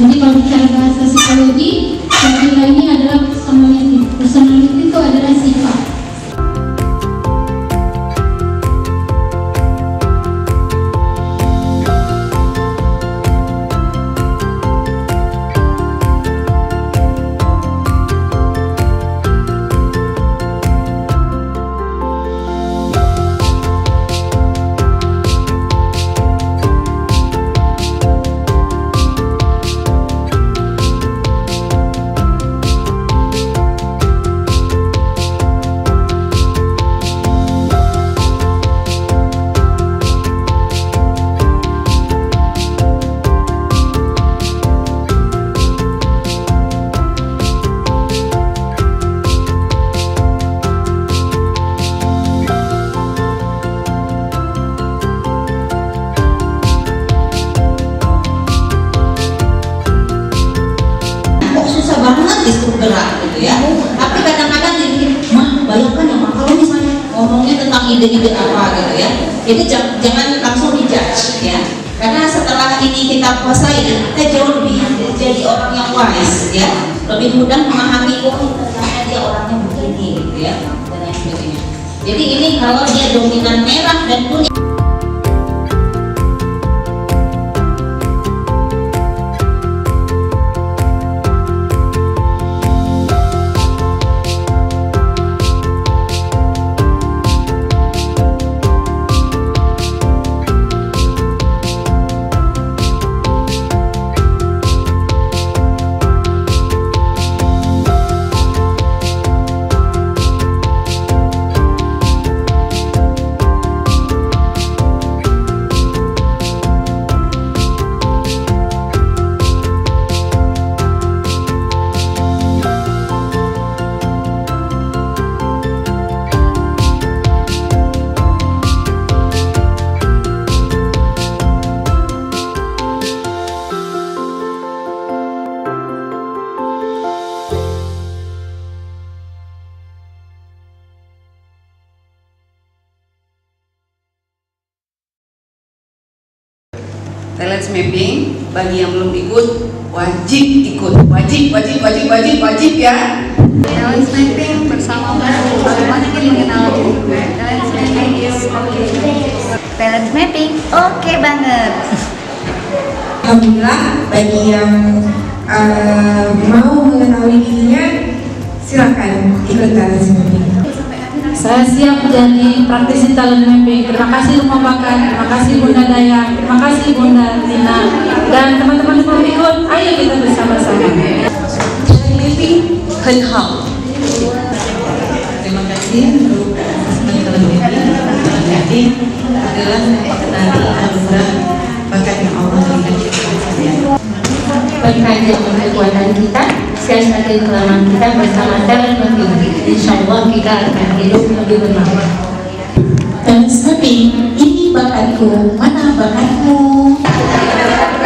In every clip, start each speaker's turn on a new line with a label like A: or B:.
A: Jadi kalau bicara bahasa psikologi, yang ini adalah personality. Personality itu adalah sifat.
B: Disuruh gerak gitu ya, tapi kadang-kadang jadi bayangkan ya Mak, kalau misalnya ngomongnya tentang ide-ide apa gitu ya, jadi jangan langsung dijudge ya, karena setelah ini kita kuasai kita jauh lebih jadi orang yang wise ya, lebih mudah memahami ternyata dia orangnya begini gitu ya, dan lain sebagainya. Jadi ini kalau dia dominan merah dan kuning.
C: Talent mapping bagi yang belum ikut wajib ikut, wajib ya.
D: Talent mapping bersama bagaimana kita mengenal diri. Talent mapping is okay. Talent mapping oke banget.
E: Alhamdulillah bagi yang mau mengetahui dirinya silakan ikut talent mapping.
A: Saya siap jadi praktisi talent mapping. Terima kasih Rumah Bakat, terima kasih Bunda Daya, terima kasih Bunda Tina, dan teman-teman yang ikut. Ayo kita bersama-sama.
C: Talent mapping henhal. Terima kasih untuk talent mapping. Talent mapping adalah mengenali anugerah bakat yang Allah berikan kepada saya.
F: Berkaji kekuatan kita, siasati kelemahan kita bersama talent mapping. Insya Allah kita akan hidup lebih bermakna.
B: Talent mapping, ini bakatku, mana bakatmu?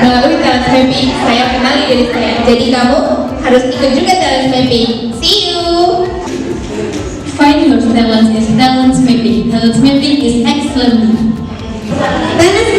F: Melalui talent mapping, saya kenali diri saya. Jadi kamu harus ikut juga talent mapping. See you.
A: Find your talent is talent mapping. Talent mapping is excellent.
B: Talent